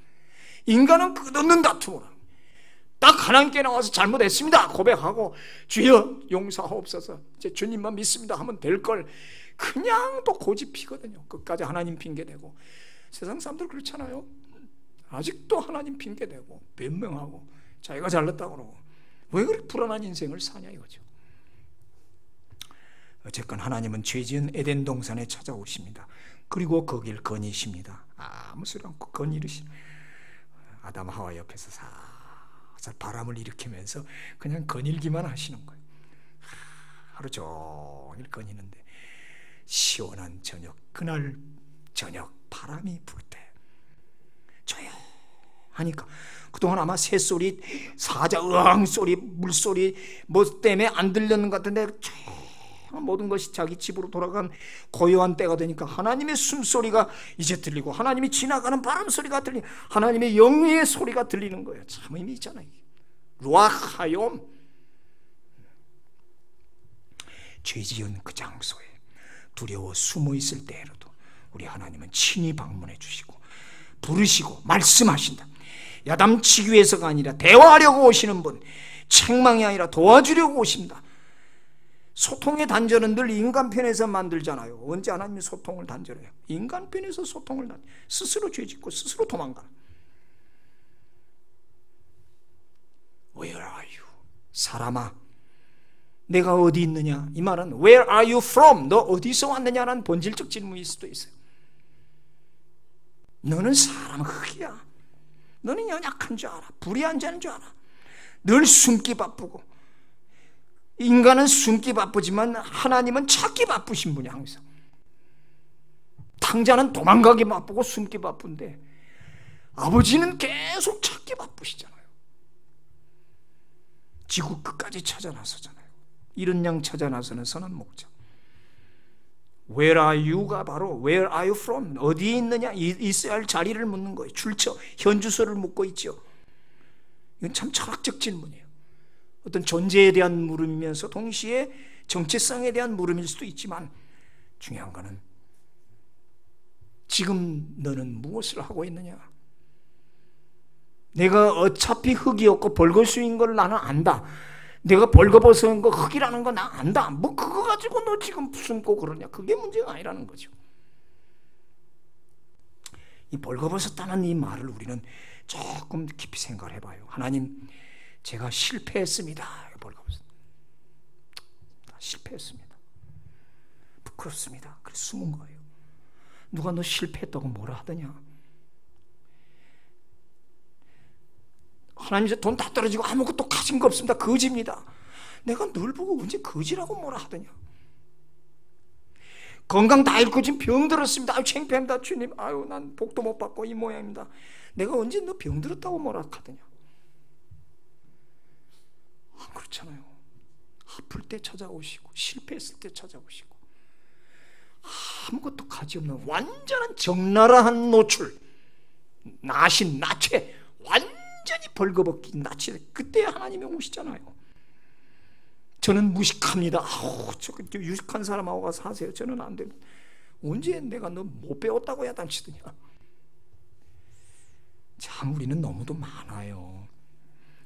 Speaker 1: 인간은 끝없는 다툼을 하고 딱 하나님께 나와서 잘못했습니다 고백하고 주여 용서하옵소서 이제 주님만 믿습니다 하면 될 걸 그냥 또 고집 피거든요. 끝까지 하나님 핑계대고. 세상 사람들 그렇잖아요. 아직도 하나님 핑계대고 변명하고 자기가 잘났다고 그러고 왜 그렇게 불안한 인생을 사냐 이거죠. 어쨌건 하나님은 죄 지은 에덴 동산에 찾아오십니다. 그리고 거길 거니십니다. 아무 소리 않고 거니르시는 아담 하와 옆에서 살살 바람을 일으키면서 그냥 거닐기만 하시는 거예요. 하루 종일 거니는데 시원한 저녁, 그날 저녁 바람이 불 때 조용하니까 그동안 아마 새소리, 사자 으앙소리, 물소리 뭐 때문에 안 들렸는 것 같은데 모든 것이 자기 집으로 돌아간 고요한 때가 되니까 하나님의 숨소리가 이제 들리고 하나님이 지나가는 바람 소리가 들리고 하나님의 영의 소리가 들리는 거예요. 참 의미 있잖아요. 루아흐 하욤. 죄지은 그 장소에 두려워 숨어 있을 때에라도 우리 하나님은 친히 방문해 주시고 부르시고 말씀하신다. 야단치기 위해서가 아니라 대화하려고 오시는 분, 책망이 아니라 도와주려고 오십니다. 소통의 단절은 늘 인간 편에서 만들잖아요. 언제 하나님이 소통을 단절해요? 인간 편에서 소통을 스스로 죄짓고 스스로 도망가. Where are you? 사람아 내가 어디 있느냐? 이 말은 Where are you from? 너 어디서 왔느냐라는 본질적 질문일 수도 있어요. 너는 사람 흙이야. 너는 연약한 줄 알아. 불의한 자인 줄 알아. 늘 숨기 바쁘고 인간은 숨기 바쁘지만 하나님은 찾기 바쁘신 분이 항상. 탕자는 도망가기 바쁘고 숨기 바쁜데 아버지는 계속 찾기 바쁘시잖아요. 지구 끝까지 찾아 나서잖아요. 이런 양 찾아 나서는 선한 목자. Where are you가 바로 Where are you from? 어디에 있느냐? 있어야 할 자리를 묻는 거예요. 출처, 현주소를 묻고 있죠. 이건 참 철학적 질문이에요. 어떤 존재에 대한 물음이면서 동시에 정체성에 대한 물음일 수도 있지만 중요한 거는 지금 너는 무엇을 하고 있느냐? 내가 어차피 흙이었고 벌거수인 걸 나는 안다. 내가 벌거벗은 거 흙이라는 거 나 안다. 뭐 그거 가지고 너 지금 숨고 그러냐? 그게 문제가 아니라는 거죠. 이 벌거벗었다는 이 말을 우리는 조금 깊이 생각을 해봐요. 하나님, 제가 실패했습니다. 벌거벗었다. 실패했습니다. 부끄럽습니다. 그래서 숨은 거예요. 누가 너 실패했다고 뭐라 하더냐? 하나님 이제 돈 다 떨어지고 아무것도 가진 거 없습니다. 거지입니다. 내가 널 보고 언제 거지라고 뭐라 하더냐? 건강 다 잃고 지금 병들었습니다. 아유 창피합니다 주님. 아유 난 복도 못 받고 이 모양입니다. 내가 언제 너 병들었다고 뭐라 하더냐? 그렇잖아요. 아플 때 찾아오시고 실패했을 때 찾아오시고 아무것도 가지없는 완전한 적나라한 노출, 나신, 나체, 완전히 벌거벗긴 나체, 그때 하나님이 오시잖아요. 저는 무식합니다. 저 유식한 사람하고 가서 사세요. 저는 안 됩니다. 언제 내가 너 못 배웠다고 야단치더냐. 참 우리는 너무도 많아요.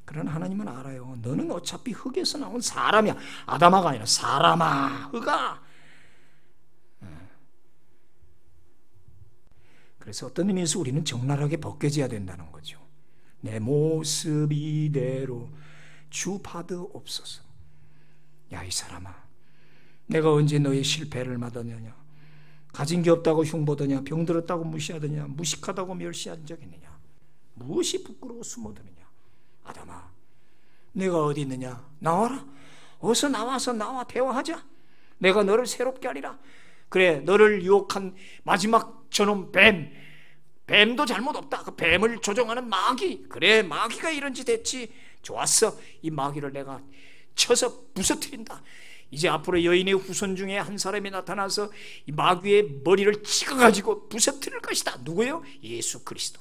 Speaker 1: 그러나 하나님은 알아요. 너는 어차피 흙에서 나온 사람이야. 아담아가 아니라 사람아, 흙아. 그래서 어떤 의미에서 우리는 적나라하게 벗겨져야 된다는 거죠. 내 모습 이대로 주 받으옵소서. 야, 이 사람아, 내가 언제 너의 실패를 막았느냐? 가진 게 없다고 흉보더냐? 병들었다고 무시하더냐? 무식하다고 멸시한 적 있느냐? 무엇이 부끄러워 숨어드느냐? 아담아, 내가 어디 있느냐? 나와라. 어서 나와서 나와 대화하자. 내가 너를 새롭게 하리라. 그래, 너를 유혹한 마지막 저놈 뱀도 잘못 없다. 그 뱀을 조종하는 마귀, 그래, 마귀가 이런 짓 했지. 좋았어. 이 마귀를 내가 쳐서 부서뜨린다. 이제 앞으로 여인의 후손 중에 한 사람이 나타나서 이 마귀의 머리를 찍어가지고 부서뜨릴 것이다. 누구요? 예수 그리스도.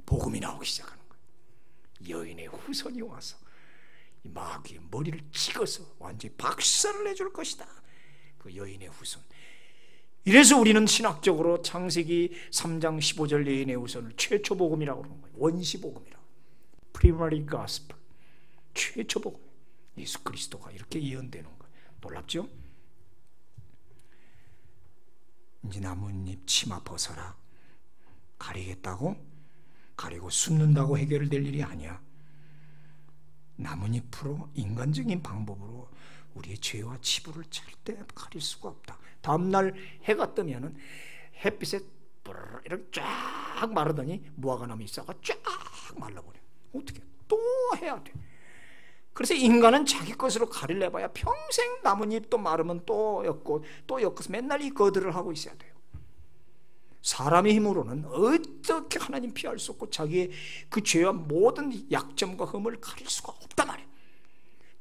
Speaker 1: 복음이 나오기 시작하는 거예요. 여인의 후손이 와서 이 마귀의 머리를 찍어서 완전히 박살을 내줄 것이다. 그 여인의 후손. 이래서 우리는 신학적으로 창세기 3장 15절 여인의 후손을 최초 복음이라고 그러는 거예요. 원시 복음이라고. Primary Gospel. 최초 복음. 예수 그리스도가 이렇게 예언되는 거예요. 놀랍죠? 이제 나뭇잎 치마 벗어라. 가리겠다고? 가리고 숨는다고 해결될 일이 아니야. 나뭇잎으로 인간적인 방법으로 우리의 죄와 치부를 절대 가릴 수가 없다. 다음날 해가 뜨면은 햇빛에 이렇게 쫙 마르더니 무화과나무 잎사가 쫙 말라버려. 어떻게? 또 해야 돼. 그래서 인간은 자기 것으로 가리려봐야 평생 나뭇잎도 마르면 또 엮고 또 엮어서 맨날 이 거들을 하고 있어야 돼요. 사람의 힘으로는 어떻게 하나님 피할 수 없고 자기의 그 죄와 모든 약점과 흠을 가릴 수가 없단 말이에요.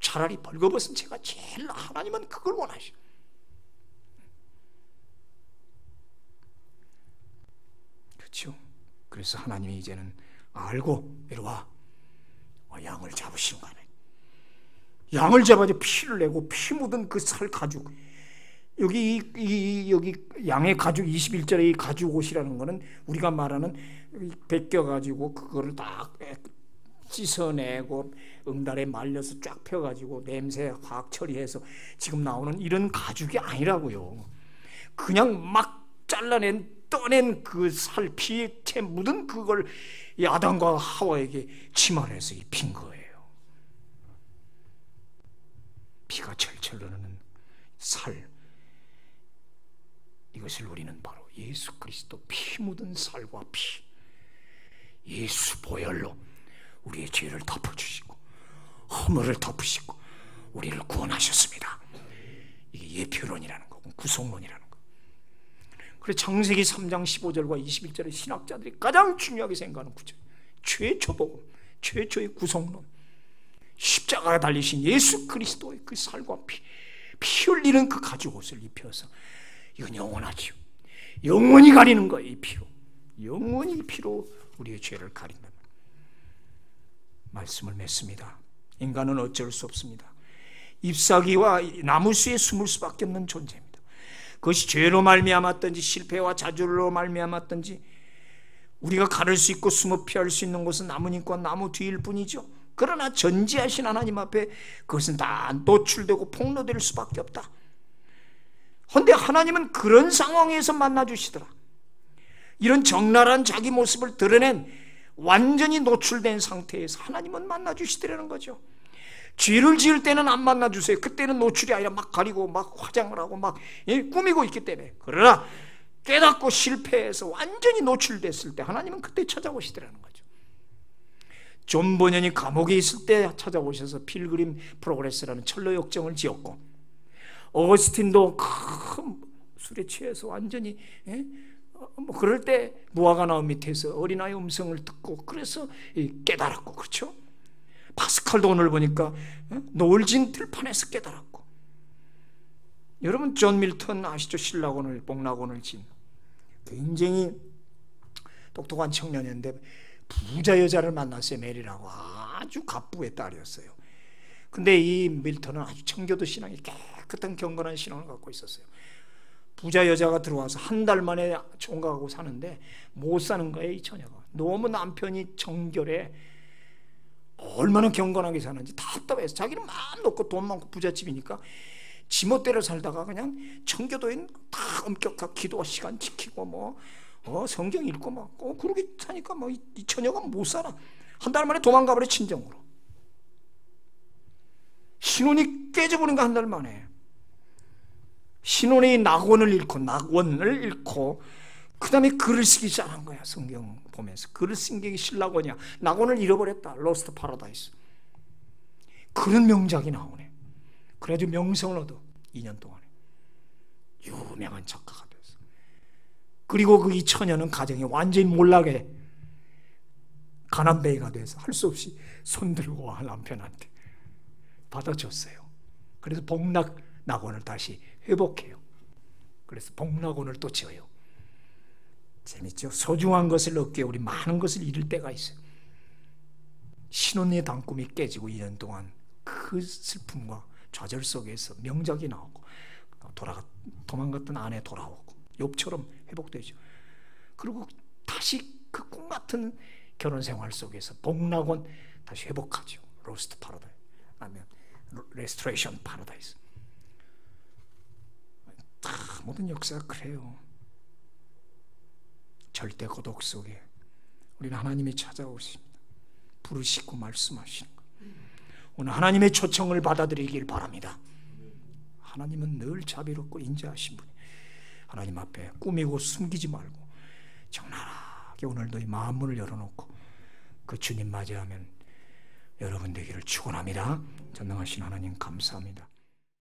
Speaker 1: 차라리 벌거벗은 죄가 제일 하나님은 그걸 원하셔. 그렇죠? 그래서 하나님이 이제는 알고 이리 와. 양을 잡으시는 거네. 양을 잡아서 피를 내고 피 묻은 그 살 가죽. 여기 양의 가죽 21절의 이 가죽 옷이라는 거는 우리가 말하는 벗겨가지고 그거를 다 씻어내고 응달에 말려서 쫙 펴가지고 냄새 화학 처리해서 지금 나오는 이런 가죽이 아니라고요. 그냥 막 떠낸 그 살 피에 채 묻은 그걸 이 아담과 하와에게 치마를 해서 입힌 거예요. 피가 철철 흐르는 살, 이것을 우리는 바로 예수 그리스도 피 묻은 살과 피, 예수 보혈로 우리의 죄를 덮어주시고 허물을 덮으시고 우리를 구원하셨습니다. 이게 예표론이라는 거고 구속론이라는 거. 그래서 창세기 3장 15절과 21절의 신학자들이 가장 중요하게 생각하는 구절, 최초 복음, 최초의 구속론, 십자가에 달리신 예수 그리스도의 그 살과 피 흘리는 그 가죽 옷을 입혀서, 이건 영원하지요. 영원히 가리는 거예요. 이 피로, 영원히 이 피로 우리의 죄를 가린다. 말씀을 맺습니다. 인간은 어쩔 수 없습니다. 잎사귀와 나무수에 숨을 수밖에 없는 존재입니다. 그것이 죄로 말미암았든지 실패와 좌절로 말미암았든지 우리가 가를 수 있고 숨어 피할 수 있는 곳은 나뭇잎과 나무 뒤일 뿐이죠. 그러나 전지하신 하나님 앞에 그것은 다 노출되고 폭로될 수밖에 없다. 그런데 하나님은 그런 상황에서 만나주시더라. 이런 적나라한 자기 모습을 드러낸 완전히 노출된 상태에서 하나님은 만나주시더라는 거죠. 죄를 지을 때는 안 만나주세요. 그때는 노출이 아니라 막 가리고 막 화장을 하고 막 꾸미고 있기 때문에. 그러나 깨닫고 실패해서 완전히 노출됐을 때 하나님은 그때 찾아오시더라는 거죠. 존 버년이 감옥에 있을 때 찾아오셔서 필그림 프로그레스라는 철로 역정을 지었고, 어거스틴도 큰 술에 취해서 완전히 그럴 때 무화과나무 밑에서 어린아이 음성을 듣고 그래서 깨달았고, 그렇죠? 파스칼도 오늘 보니까 노을진 들판에서 깨달았고, 여러분 존 밀턴 아시죠? 신라곤을 복락곤을 진 굉장히 똑똑한 청년이었는데 부자 여자를 만났어요. 메리라고. 아주 갑부의 딸이었어요. 근데 이 밀턴은 아주 청교도 신앙이 깨끗한 경건한 신앙을 갖고 있었어요. 부자 여자가 들어와서 한 달 만에 총각하고 사는데 못 사는 거예요. 이 처녀가 너무 남편이 정결해, 얼마나 경건하게 사는지 답답해서 자기는 마음 놓고 돈 많고 부잣집이니까 지멋대로 살다가 그냥 청교도인 다 엄격하게 기도 시간 지키고 성경 읽고 그러게 사니까 이 처녀가 못 살아. 한 달 만에 도망가버려. 친정으로. 신혼이 깨져버린 거 한 달 만에. 신혼이 낙원을 잃고 그 다음에 글을 쓰기 시작한 거야. 성경 보면서 글을 쓴 게 신라곤이야. 낙원을 잃어버렸다. 로스트 파라다이스. 그런 명작이 나오네. 그래가지고 명성을 얻어. 2년 동안에 유명한 작가가 됐어. 그리고 그 이 처녀는 가정이 완전히 몰락해 가난뱅이가 돼서 할 수 없이 손들고 와 남편한테 받아줬어요. 그래서 복락낙원을 다시 회복해요. 그래서 복락원을 또 지어요. 재밌죠? 소중한 것을 얻기에 우리 많은 것을 잃을 때가 있어요. 신혼의 단꿈이 깨지고 2년 동안 그 슬픔과 좌절 속에서 명작이 나오고 도망갔던 아내 돌아오고 욥처럼 회복되죠. 그리고 다시 그 꿈 같은 결혼 생활 속에서 복락원 다시 회복하죠. 로스트 파라다이스 아니면 레스토레이션 파라다이스. 다 모든 역사가 그래요. 절대 고독 속에 우리는 하나님이 찾아오십니다. 부르시고 말씀하시는 것. 오늘 하나님의 초청을 받아들이길 바랍니다. 하나님은 늘 자비롭고 인자하신 분이 하나님 앞에 꾸미고 숨기지 말고 적나라하게 오늘 너희 마음문을 열어놓고 그 주님 맞이하면 여러분 되기를 축원합니다. 전능하신 하나님 감사합니다.